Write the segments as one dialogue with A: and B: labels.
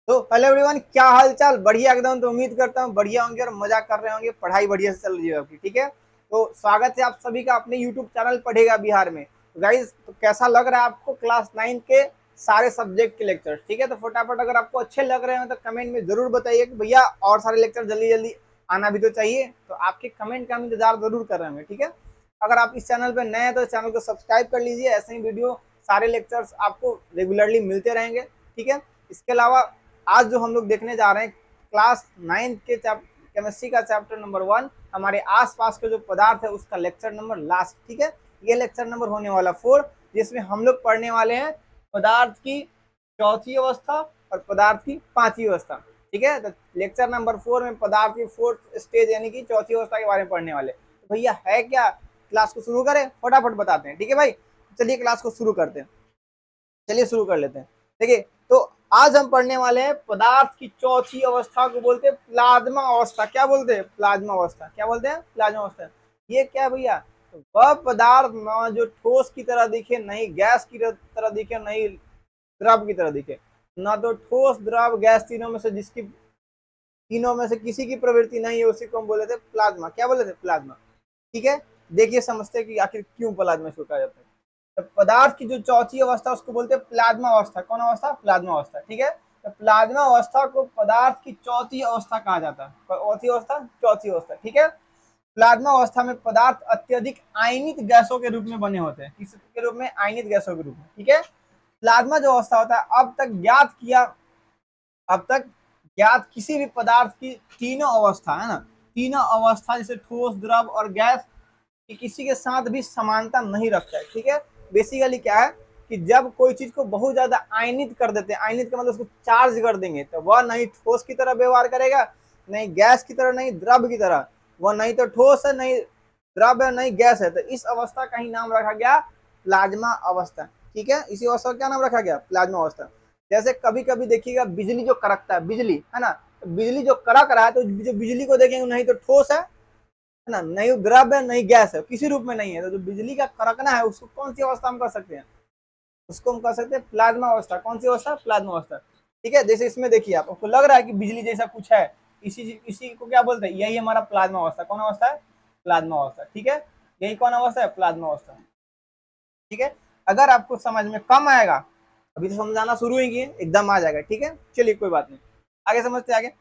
A: तो hello everyone, क्या हाल चाल? बढ़िया एकदम। तो उम्मीद करता हूँ बढ़िया होंगे और मजा कर रहे होंगे, पढ़ाई बढ़िया से चल रही है आपकी। ठीक है, तो स्वागत है आप सभी का अपने यूट्यूब चैनल पढ़ेगा बिहार में। तो गाइज, तो कैसा लग रहा है आपको क्लास 9 के सारे सब्जेक्ट के लेक्चर? ठीक है, तो फटाफट अगर आपको अच्छे लग रहे हैं तो कमेंट में जरूर बताइए कि भैया और सारे लेक्चर जल्दी जल्दी आना भी तो चाहिए। तो आपके कमेंट का हम इंतजार जरूर कर रहे होंगे। ठीक है, अगर आप इस चैनल पर नए हैं तो चैनल को सब्सक्राइब कर लीजिए, ऐसे ही वीडियो सारे लेक्चर्स आपको रेगुलरली मिलते रहेंगे। ठीक है, इसके अलावा आज जो हम लोग देखने जा रहे हैं क्लास 9 के केमिस्ट्री का चैप्टर नंबर 1, हमारे आसपास के जो पदार्थ है उसका लेक्चर नंबर लास्ट। ठीक है, ये लेक्चर नंबर होने वाला 4, जिसमें हम लोग पढ़ने वाले हैं पदार्थ की चौथी अवस्था और पदार्थ की पांचवी अवस्था। ठीक है, तो लेक्चर नंबर 4 में पदार्थ की फोर्थ स्टेज यानी कि चौथी अवस्था के बारे में पढ़ने वाले। तो भैया है क्या, क्लास को शुरू करें? फटाफट बताते हैं। ठीक है भाई, चलिए क्लास को शुरू करते हैं। चलिए शुरू कर लेते हैं। देखिए, तो आज हम पढ़ने वाले हैं पदार्थ की चौथी अवस्था को बोलते हैं प्लाज्मा अवस्था। क्या बोलते हैं? प्लाज्मा अवस्था। क्या बोलते हैं? प्लाज्मा अवस्था। ये क्या भैया? तो वह पदार्थ न जो ठोस की तरह दिखे, नहीं गैस की तरह दिखे, नहीं द्रव की तरह दिखे। ना तो ठोस, द्रव, गैस, तीनों में से किसी की प्रवृत्ति नहीं है, उसी को हम बोले थे प्लाज्मा। क्या बोले थे? प्लाज्मा। ठीक है, देखिए समझते हैं कि आखिर क्यों प्लाज्मा इसको कहा जाता है। तो पदार्थ की जो चौथी अवस्था उसको बोलते हैं प्लाज्मा अवस्था। कौन अवस्था? प्लाज्मा अवस्था। ठीक है, तो प्लाज्मा अवस्था को पदार्थ की चौथी अवस्था कहा जाता है। चौथी अवस्था, चौथी अवस्था। ठीक है, प्लाज्मा अवस्था में पदार्थ अत्यधिक आयनित गैसों के रूप में बने होते हैं। किसके रूप में? आयनित गैसों के रूप में। ठीक है, प्लाज्मा जो अवस्था होता है, अब तक ज्ञात किसी भी पदार्थ की तीनों अवस्था है ना, तीनों अवस्था जैसे ठोस, द्रव और गैस कि किसी के साथ भी समानता नहीं रखता है। ठीक है, बेसिकली क्या है कि जब कोई चीज को बहुत ज्यादा आयनित कर देते हैं, आयनित का मतलब उसको चार्ज कर देंगे, तो वह नहीं ठोस की तरह व्यवहार करेगा, नहीं गैस की तरह, नहीं द्रव की तरह। वह नहीं तो ठोस है, नहीं द्रव है, नहीं गैस है। तो इस अवस्था का ही नाम रखा गया प्लाज्मा अवस्था। ठीक है, इसी अवस्था का क्या नाम रखा गया? प्लाज्मा अवस्था। जैसे कभी कभी देखिएगा बिजली जो कड़कता है, बिजली है ना, तो बिजली जो कड़क रहा है तो जो बिजली को देखेंगे नहीं तो ठोस है ना, नहीं द्रव है, नहीं गैस है, किसी रूप में नहीं है। तो जो बिजली का कड़कना है उसको कौन सी अवस्था हम कर सकते हैं? उसको हम कर सकते हैं प्लाज्मा अवस्था। कौन सी अवस्था? प्लाज्मा अवस्था। ठीक है, जैसे इसमें देखिए आपको लग रहा है कि बिजली जैसा कुछ है, इसी इसी को क्या बोलते हैं? यही हमारा प्लाज्मा अवस्था। कौन अवस्था है? प्लाज्मा अवस्था। ठीक है, यही कौन अवस्था है? प्लाज्मा अवस्था। ठीक है, अगर आपको समझ में कम आएगा, अभी तो समझाना शुरू ही किए, एकदम आ जाएगा। ठीक है, चलिए कोई बात नहीं, आगे समझते आगे।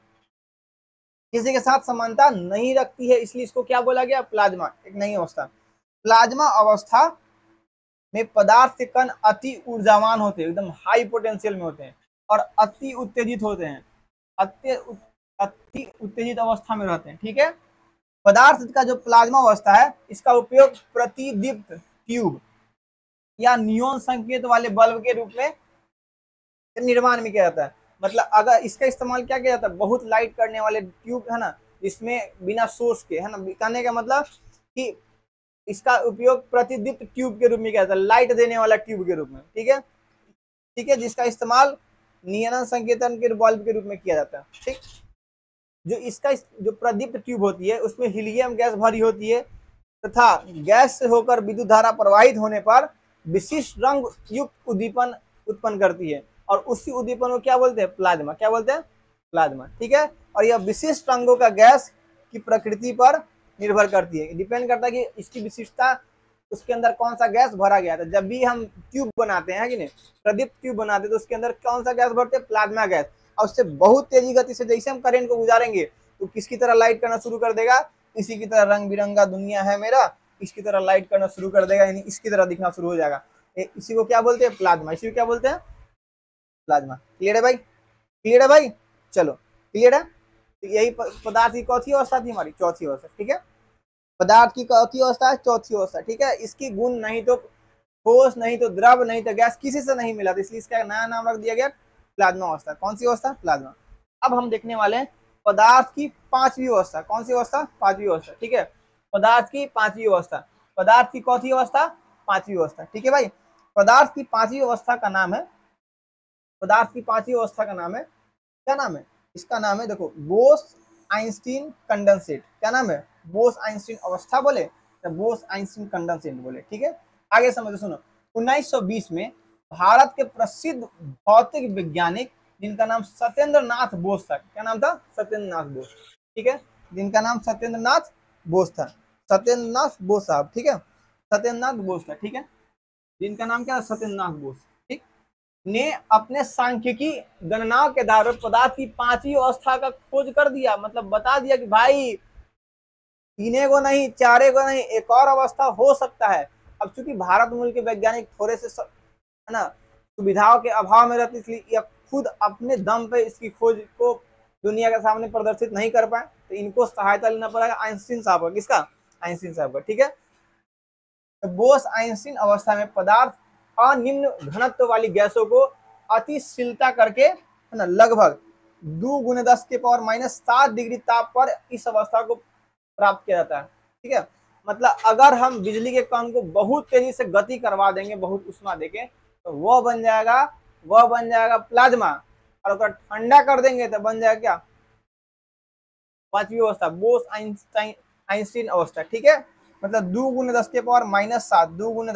A: किसी के साथ समानता नहीं रखती है, इसलिए इसको क्या बोला गया? प्लाज्मा। एक नई अवस्था। प्लाज्मा अवस्था में पदार्थ के कण अति ऊर्जावान होते हैं, एकदम हाई पोटेंशियल में होते हैं और अति उत्तेजित होते हैं, अति उत्तेजित अवस्था में रहते हैं। ठीक है, पदार्थ का जो प्लाज्मा अवस्था है इसका उपयोग प्रतिदीप्त ट्यूब या नियोन संकेत वाले बल्ब के रूप में निर्माण में किया जाता है। मतलब अगर इसका इस्तेमाल क्या किया जाता है? बहुत लाइट करने वाले ट्यूब है ना, जिसमें बिना सोर्स के है ना, कहने का मतलब कि इसका उपयोग प्रतिदीप्त ट्यूब के रूप में किया जाता है, लाइट देने वाला ट्यूब के रूप में। ठीक है, ठीक है, जिसका इस्तेमाल नियनन संकेतन के बल्ब के रूप में किया जाता है। ठीक, जो इसका जो प्रदीप्त ट्यूब होती है उसमें हीलियम गैस भरी होती है तथा गैस से होकर विद्युत धारा प्रवाहित होने पर विशिष्ट रंग युक्त उद्दीपन उत्पन्न करती है, और उसी उद्दीपन को क्या बोलते हैं? प्लाज्मा। क्या बोलते हैं? प्लाज्मा। ठीक है, और यह विशिष्ट रंगों का गैस की प्रकृति पर निर्भर करती है, डिपेंड करता है कि इसकी विशिष्टता उसके अंदर कौन सा गैस भरा गया था। जब भी हम ट्यूब बनाते हैं कि नहीं, प्रदीप्त ट्यूब बनाते हैं, तो उसके अंदर कौन सा गैस भरते हैं? Plasma gas. और उससे बहुत तेजी गति से जैसे हम करंट को गुजारेंगे तो किसकी तरह लाइट करना शुरू कर देगा? इसी की तरह रंग बिरंगा दुनिया है मेरा, इसकी तरह लाइट करना शुरू कर देगा, यानी इसकी तरह दिखना शुरू हो जाएगा। इसी को क्या बोलते हैं? प्लाज्मा। इसी को क्या बोलते हैं? प्लाज्मा। क्लियर है भाई? क्लियर है भाई? चलो क्लियर है। तो यही पदार्थ की चौथी अवस्था थी, हमारी चौथी अवस्था। ठीक है, पदार्थ की चौथी अवस्था है, चौथी अवस्था। ठीक है, इसकी गुण नहीं तो ठोस, नहीं तो द्रव, नहीं तो गैस, किसी से नहीं मिला, तो इसलिए इसका नया नाम रख दिया गया प्लाज्मा अवस्था। कौन सी अवस्था? प्लाज्मा। अब हम देखने वाले हैं पदार्थ की पांचवी अवस्था। कौन सी अवस्था? पांचवी अवस्था। ठीक है, पदार्थ की पांचवी अवस्था। पदार्थ की चौथी अवस्था, पांचवी अवस्था। ठीक है भाई, पदार्थ की पांचवी अवस्था का नाम है, पदार्थ की पांचवी अवस्था का नाम है, क्या नाम है इसका? नाम है, देखो, बोस आइंस्टीन कंडेंसेट। क्या नाम है? बोस आइंस्टीन अवस्था बोले या बोस आइंस्टीन कंडेंसेट बोले। ठीक है, आगे समझो, सुनो। 1920 में भारत के प्रसिद्ध भौतिक वैज्ञानिक जिनका नाम सत्येंद्र नाथ बोस था। क्या नाम था? सत्येंद्र नाथ बोस। ठीक है, जिनका नाम सत्येंद्र नाथ बोस था, सत्येंद्र नाथ बोस साहब। ठीक है, सत्येंद्र नाथ बोस था। ठीक है, जिनका नाम क्या? सत्येंद्र नाथ बोस। ठीक, ने अपने सांख्यिकी गणनाओं के आधार पर पदार्थ की पांचवी अवस्था का खोज कर दिया। मतलब बता दिया कि भाई तीने को नहीं, चारे को नहीं, एक और अवस्था हो सकता है। अब चूंकि भारत मूल के वैज्ञानिक थोड़े से है ना सुविधाओं के अभाव में रहते, इसलिए यह खुद अपने दम पे इसकी खोज को दुनिया के सामने प्रदर्शित नहीं कर पाए, तो इनको सहायता लेना पड़ेगा आइंस्टीन साहब का। किसका? आइंस्टीन साहब का। ठीक है, तो बोस आइंस्टीन अवस्था में पदार्थ अनिम्न घनत्व वाली गैसों को अतिशीलता करके है ना लगभग 2 × 10⁻⁷ डिग्री ताप पर इस अवस्था को प्राप्त किया जाता है। ठीक है, मतलब अगर हम बिजली के कण को बहुत तेजी से गति करवा देंगे, बहुत उष्मा देके, तो वह बन जाएगा प्लाज्मा। और अगर ठंडा कर देंगे तो बन जाएगा क्या? पांचवी अवस्था, बोस आइंस्टीन अवस्था। ठीक है, मतलब 2 × 10⁻⁷ 2 ×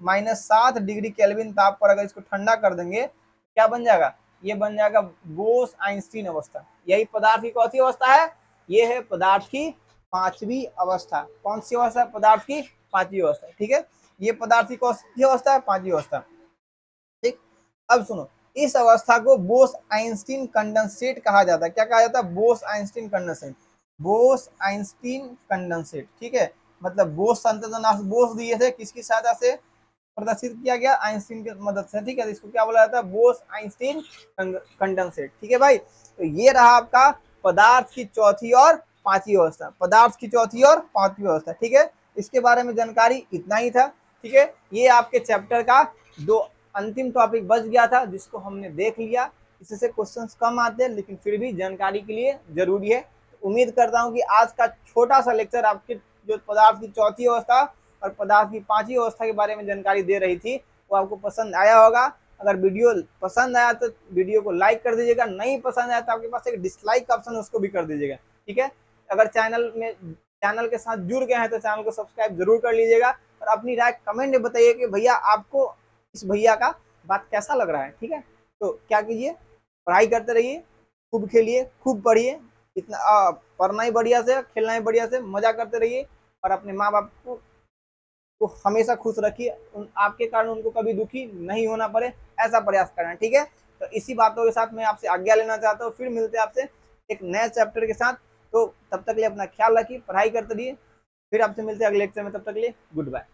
A: 10⁻⁷ डिग्री केल्विन ताप पर अगर इसको ठंडा कर देंगे, क्या बन जाएगा? ये बन जाएगा बोस आइंस्टीन अवस्था। यही पदार्थ की कौन सी अवस्था है? ये है पदार्थ की पांचवी अवस्था। कौन सी अवस्था? पदार्थ की पांचवी अवस्था। ठीक है, ये पदार्थ की कौन सी अवस्था है? पांचवी अवस्था। ठीक, अब सुनो, इस अवस्था को बोस आइंस्टीन कंडेंसेट कहा जाता है। क्या कहा जाता है? Bose Einstein condensate. Bose Einstein condensate. ठीक है, मतलब बोस संतनाथ बोस दिए थे, किसकी सहायता से प्रदर्शित किया गया? आइंस्टीन की मदद से। ठीक है, इसको क्या बोला जाता है? Bose Einstein condensate. ठीक है भाई, तो ये रहा आपका पदार्थ की चौथी और पांचवी अवस्था। पदार्थ की चौथी और पांचवी अवस्था। ठीक है, इसके बारे में जानकारी इतना ही था। ठीक है, ये आपके चैप्टर का दो अंतिम टॉपिक बच गया था, जिसको हमने देख लिया। इससे क्वेश्चंस कम आते हैं, लेकिन फिर भी जानकारी के लिए जरूरी है। उम्मीद करता हूँ कि आज का छोटा सा लेक्चर आपके जो पदार्थ की चौथी अवस्था और पदार्थ की पांचवी अवस्था के बारे में जानकारी दे रही थी, वो आपको पसंद आया होगा। अगर वीडियो पसंद आया तो वीडियो को लाइक कर दीजिएगा, नहीं पसंद आया तो आपके पास एक डिसलाइक का ऑप्शन, उसको भी कर दीजिएगा। ठीक है, अगर चैनल के साथ जुड़ गए हैं तो चैनल को सब्सक्राइब जरूर कर लीजिएगा, और अपनी राय कमेंट में बताइए कि भैया आपको इस भैया का बात कैसा लग रहा है। ठीक है, तो क्या कीजिए, पढ़ाई करते रहिए, खूब खेलिए, खूब पढ़िए, इतना पढ़ना ही बढ़िया से, खेलना ही बढ़िया से, मजा करते रहिए, और अपने माँ बाप को हमेशा खुश रखिए। आपके कारण उनको कभी दुखी नहीं होना पड़े, ऐसा प्रयास करना। ठीक है, तो इसी बातों के साथ मैं आपसे आज्ञा लेना चाहता हूँ। फिर मिलते हैं आपसे एक नए चैप्टर के साथ। तो तब तक के लिए अपना ख्याल रखिए, पढ़ाई करते रहिए। फिर आपसे मिलते हैं अगले लेक्चर में, तब तक के लिए गुड बाय।